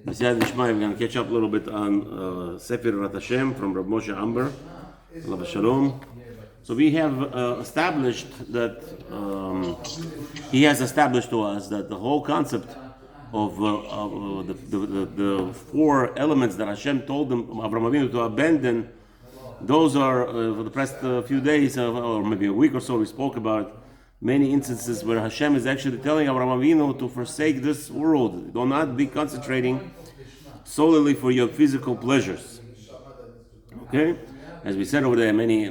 B'siyat Dishmai, we're going to catch up a little bit on Sefer HaShem from Rav Moshe Amber, Alav Shalom. So we have established that, he has established to us that the whole concept of the four elements that Hashem told them, Avraham Avinu, to abandon, those are, for the past few days, or maybe a week or so, we spoke about many instances where Hashem is actually telling Avraham Avinu to forsake this world. Do not be concentrating solely for your physical pleasures. Okay? As we said over there, many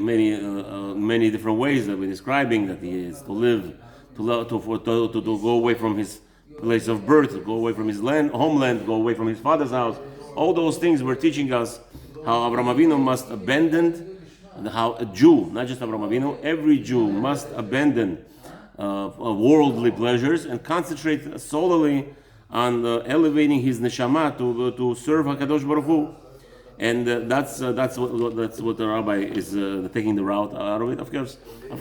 different ways that we're describing that he is to live, to go away from his place of birth, to go away from his homeland, go away from his father's house. All those things were teaching us how Avraham Avinu must abandon, how a Jew, not just Avraham Avinu, every Jew must abandon worldly pleasures and concentrate solely on elevating his neshama to serve HaKadosh Baruch Hu. And that's what the rabbi is taking the route out of it. Of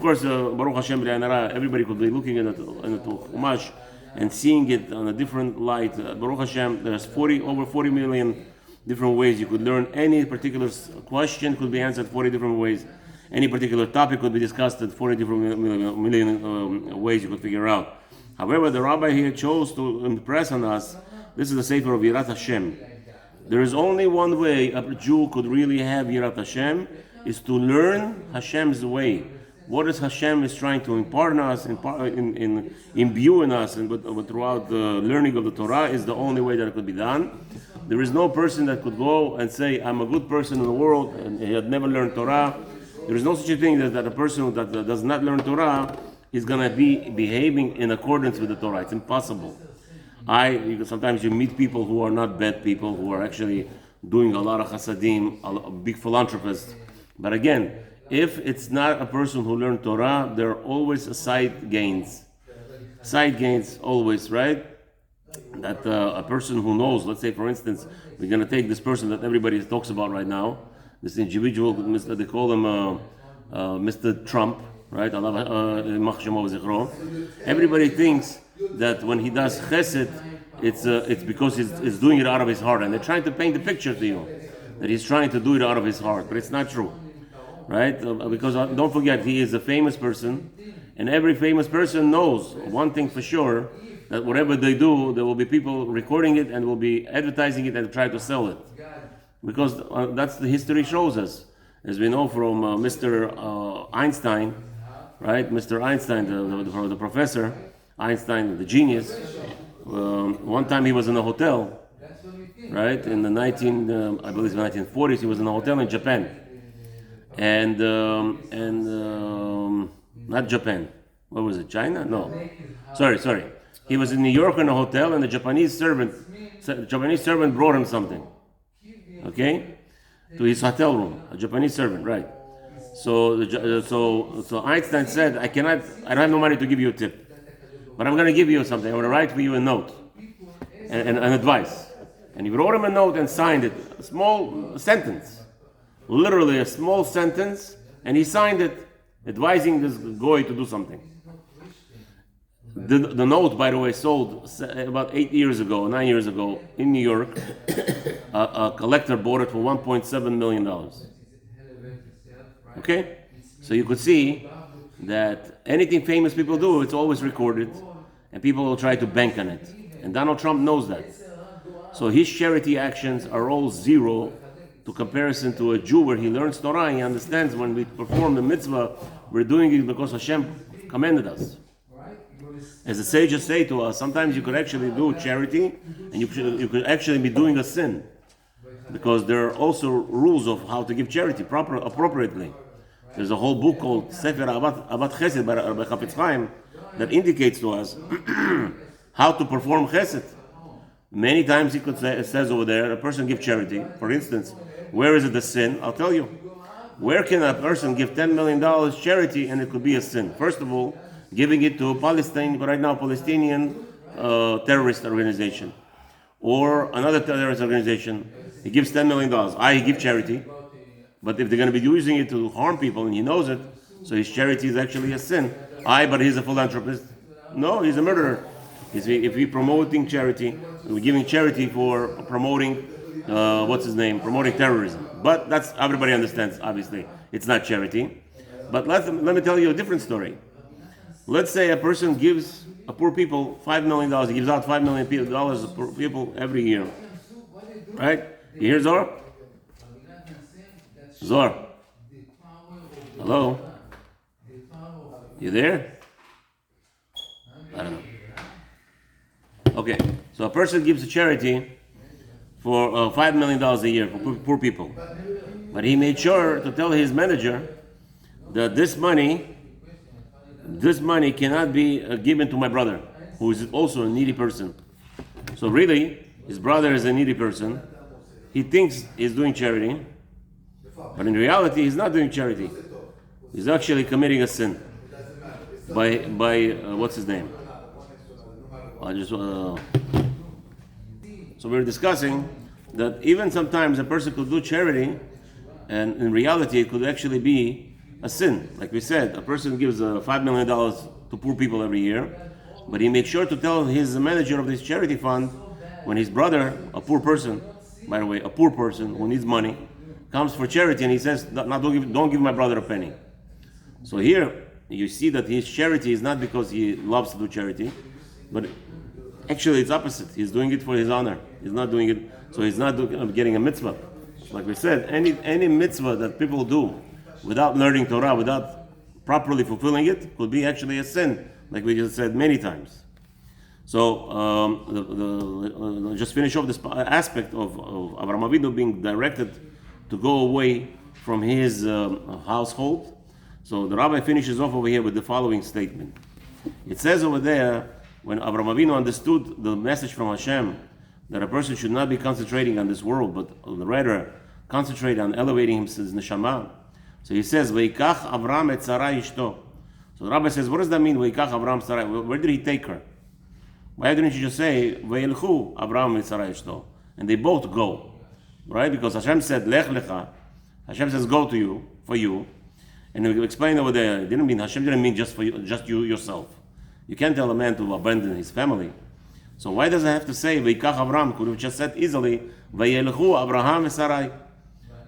course, Baruch Hashem, everybody could be looking at the Chumash and seeing it on a different light. Baruch Hashem, there's over 40 million different ways you could learn. Any particular question could be answered 40 different ways. Any particular topic could be discussed at 40 different million ways you could figure out. However, the rabbi here chose to impress on us, this is the Sefer of Yirat HaShem. There is only one way a Jew could really have Yirat Hashem, is to learn Hashem's way. What is Hashem is trying to impart in us, imbue in us, and throughout the learning of the Torah is the only way that it could be done. There is no person that could go and say, I'm a good person in the world, and he had never learned Torah. There is no such a thing that a person that does not learn Torah is going to be behaving in accordance with the Torah. It's impossible. Sometimes you meet people who are not bad people, who are actually doing a lot of chasadim, big philanthropists. But again, if it's not a person who learned Torah, there are always side gains. Side gains always, right? That a person who knows, let's say for instance, we're going to take this person that everybody talks about right now, this individual, they call him Mr. Trump, right? Everybody thinks that when he does chesed, it's because he's doing it out of his heart, and they're trying to paint the picture to you that he's trying to do it out of his heart, but it's not true, right? Because don't forget, he is a famous person, and every famous person knows one thing for sure, that whatever they do, there will be people recording it and will be advertising it and try to sell it, because that's the history shows us, as we know from Mr. Einstein, right? Mr. Einstein, the professor. Einstein, the genius. One time he was in a hotel, right? In the 1940s, he was in a hotel in Japan, and not Japan. What was it? China? No. Sorry. He was in New York in a hotel, and the Japanese servant brought him something. Okay, to his hotel room. A Japanese servant, right? So Einstein said, I don't have no money to give you a tip. But I'm going to give you something. I'm going to write for you a note and advice. And he wrote him a note and signed it. A small sentence. Literally a small sentence. And he signed it, advising this guy to do something. The note, by the way, sold about 9 years ago in New York. A collector bought it for $1.7 million. Okay? So you could see that anything famous people do, it's always recorded, and people will try to bank on it. And Donald Trump knows that. So his charity actions are all zero to comparison to a Jew where he learns Torah. He understands when we perform the mitzvah, we're doing it because Hashem commanded us. As the sages say to us, sometimes you could actually do charity, and you could actually be doing a sin, because there are also rules of how to give charity appropriately. There's a whole book called Sefer Abat Chesed by Chafetz Chaim that indicates to us how to perform chesed. Many times it says over there, a person give charity. For instance, where is it the sin? I'll tell you. Where can a person give $10 million charity and it could be a sin? First of all, giving it to a Palestinian terrorist organization or another terrorist organization. He gives $10 million. He give charity. But if they're going to be using it to harm people, and he knows it, so his charity is actually a sin. But he's a philanthropist. No, he's a murderer. If he's promoting charity, we're giving charity for promoting, promoting terrorism. But that's, everybody understands, obviously, it's not charity. But let me tell you a different story. Let's say a person gives a poor people $5 million. He gives out $5 million to poor people every year. Right? You hear Zohar? Zohar? Hello? You there? I don't know. Okay, so a person gives a charity for $5 million a year for poor people. But he made sure to tell his manager that this money cannot be given to my brother, who is also a needy person. So really, his brother is a needy person. He thinks he's doing charity, but in reality, he's not doing charity. He's actually committing a sin by what's his name? So we're discussing that even sometimes a person could do charity, and in reality, it could actually be a sin. Like we said, a person gives $5 million to poor people every year, but he makes sure to tell his manager of this charity fund when his brother, a poor person, by the way, a poor person who needs money, comes for charity and he says, don't give my brother a penny. So here, you see that his charity is not because he loves to do charity, but actually it's opposite. He's doing it for his honor. He's not doing it, so he's not getting a mitzvah. Like we said, any mitzvah that people do without learning Torah, without properly fulfilling it, could be actually a sin, like we just said many times. So just finish off this aspect of Avraham Avinu being directed to go away from his household. So the rabbi finishes off over here with the following statement. It says over there, when Avraham Avinu understood the message from HaShem, that a person should not be concentrating on this world, but rather concentrate on elevating his neshama. So he says, "Vayikach Avram et Sarai ishto." So the rabbi says, what does that mean, Vayikach Avram Sarai? Where did he take her? Why didn't you just say, Vayilchu Avram et Sarai ishto? And they both go, right? Because Hashem said, Lech lecha. Hashem says, go to you, for you. And we explained over there, Hashem didn't mean just for you, just you yourself. You can't tell a man to abandon his family. So why does it have to say, Vayikach Avram? Could have just said easily, Vayilchu Abraham et Sarai.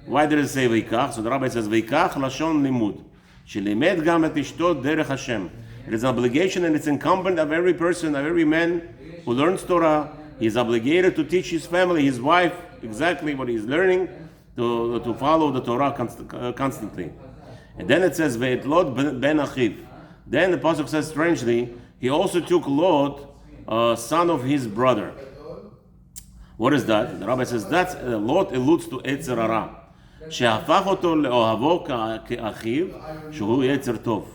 Why did it say Vayikach? So the rabbi says, Vayikach lashon limud. Shelimed gam et ishto derech Hashem. It is an obligation and it's incumbent of every person, of every man who learns Torah. He is obligated to teach his family, his wife, exactly what he is learning, to follow the Torah constantly. And then it says, Ve'et Lot ben Achiv. Then the pasuk says strangely, he also took Lot, son of his brother. What is that? The rabbi says, that's Lot alludes to Etzer Hara. שהפך אותו לאוהבו כאחיו, שהוא יצר טוב.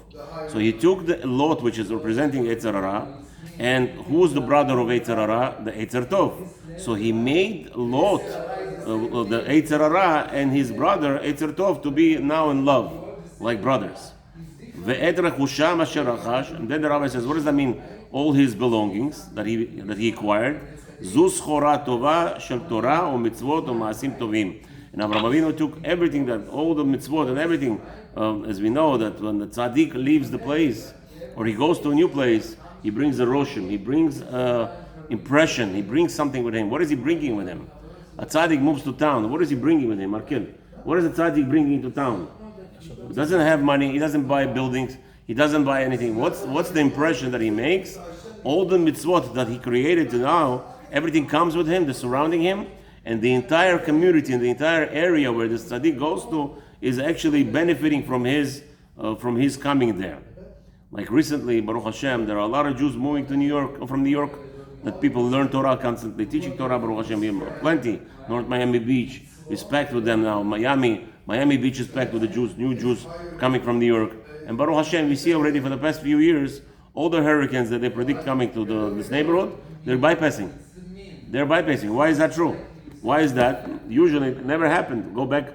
So he took the Lot, which is representing Etzer Hara, and who's the brother of Etzer Hara? The Etzer Tov. So he made Lot, the Etzer Hara, and his brother Etzer Tov to be now in love, like brothers. And then the rabbi says, what does that mean? All his belongings that he acquired. Zu schora tova shel Torah u'mitzvot u'ma'asim tovim. And Avraham Avinu took everything, that all the mitzvot and everything, as we know that when the tzaddik leaves the place or he goes to a new place, he brings a roshim, he brings impression, he brings something with him. What is he bringing with him? A tzaddik moves to town. What is he bringing with him, Markel? What is a tzaddik bringing to town? He doesn't have money. He doesn't buy buildings. He doesn't buy anything. What's the impression that he makes? All the mitzvot that he created to now, everything comes with him, the surrounding him. And the entire community and the entire area where the tzaddik goes to is actually benefiting from his coming there. Like recently, Baruch Hashem, there are a lot of Jews moving to New York, from New York, that people learn Torah constantly, teaching Torah, Baruch Hashem, plenty. North Miami Beach is packed with them now. Miami Beach is packed with the Jews, new Jews coming from New York. And Baruch Hashem, we see already for the past few years, all the hurricanes that they predict coming to this neighborhood, they're bypassing. Why is that true? Why is that? Usually it never happened. Go back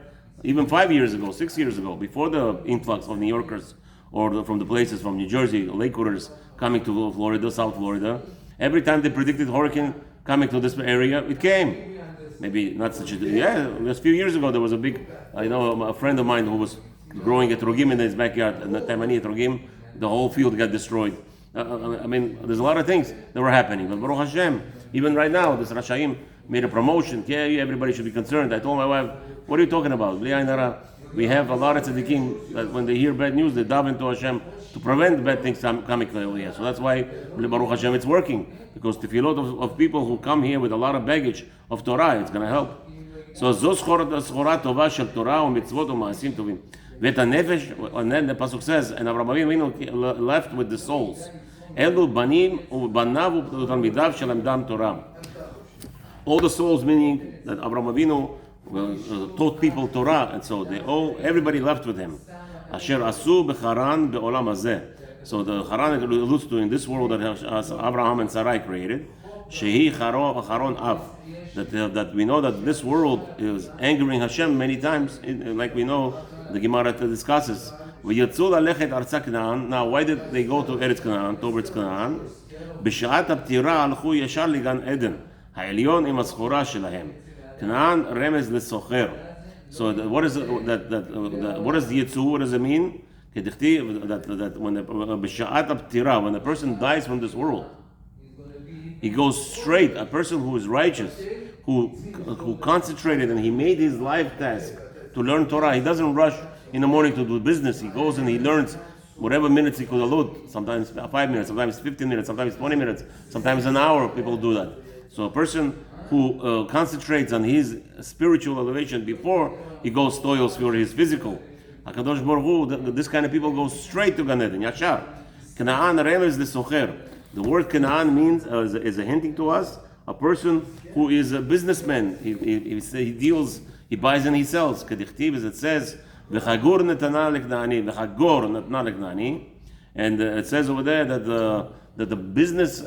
even 5 years ago, 6 years ago, before the influx of New Yorkers or from the places from New Jersey, Lakewooders coming to Florida, South Florida. Every time they predicted hurricane coming to this area, it came. Maybe not such a few years ago there was a big, I know a friend of mine who was growing a trogim in his backyard, and the Taimani trogim, the whole field got destroyed. There's a lot of things that were happening, but Baruch Hashem, Even right now, this Rashaim made a promotion. Yeah, everybody should be concerned. I told my wife, what are you talking about? We have a lot of tzaddikim that when they hear bad news, they dive into Hashem to prevent bad things coming over here. So that's why, Baruch Hashem, it's working. Because tefillot of people who come here with a lot of baggage of Torah, it's going to help. So, זו סחורה טובה של תורה ומצוות ומעשים טובים. ואת הנפש, and then the pasuk says, and Avraham Avinu left with the souls. אלו בנים ובניו ותלמידיו שלמדם תורה. All the souls, meaning that Avraham Avinu taught people Torah, and so everybody left with him. אשר עשו בחרן בעולם הזה. So the Haran alludes to in this world that Abraham and Sarai created, shehi charon av, that we know that this world is angering Hashem many times, like we know the Gemara discusses. Now, why did they go to Eretz Canaan, towards Canaan? בשעת הפטירה הלכו ישר לגן עדן, העליון עם הסחורה שלהם. Canaan remez לסוחר. So what is the Yitzu? What does it mean? That when the person dies from this world, he goes straight. A person who is righteous, who concentrated and he made his life task to learn Torah. He doesn't rush in the morning to do business. He goes and he learns whatever minutes he could allot. Sometimes 5 minutes, sometimes 15 minutes, sometimes 20 minutes, sometimes an hour. People do that. So a person who concentrates on his spiritual elevation before he goes toils for his physical. HaKadosh Baruch Hu, this kind of people go straight to Gan Eden, Yashar. Canaan remez lesocher. The word Canaan means, is a hinting to us, a person who is a businessman. He deals, he buys and he sells. Kedichtiv, as it says, v'chagor netana leknaani, v'chagor netana leknaani. And it says over there that the business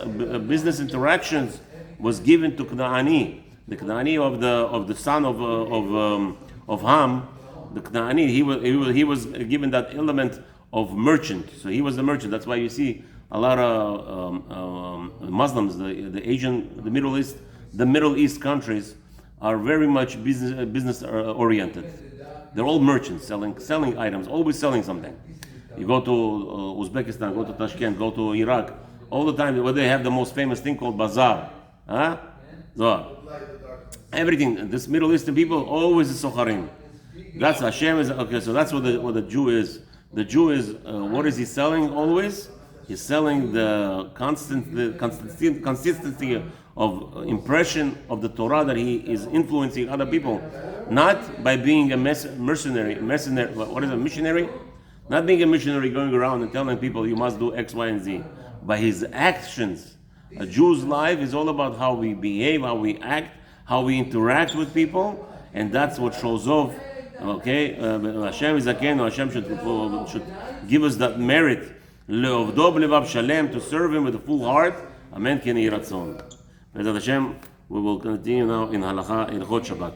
interactions was given to Knaani, the Knaani of the son of Ham. The Knaani, he was given that element of merchant. So he was a merchant. That's why you see a lot of Muslims, the Asian, the Middle East countries are very much business oriented. They're all merchants, selling items, always selling something. You go to Uzbekistan, go to Tashkent, go to Iraq, all the time where they have the most famous thing called bazaar. So everything. This Middle Eastern people always is socharim. That's HaShem is okay. So that's what the Jew is. The Jew is what is he selling always? He's selling the consistency of impression of the Torah, that he is influencing other people, not by being a mercenary. What is a missionary? Not being a missionary going around and telling people you must do X, Y, and Z. By his actions. A Jew's life is all about how we behave, how we act, how we interact with people, and that's what shows off. Okay, Hashem is again. Hashem should give us that merit, le'ovdo b'levav shalem, to serve Him with a full heart. Amen. Ken Yirat. Hashem, we will continue now in Halacha Ilchot Shabbat.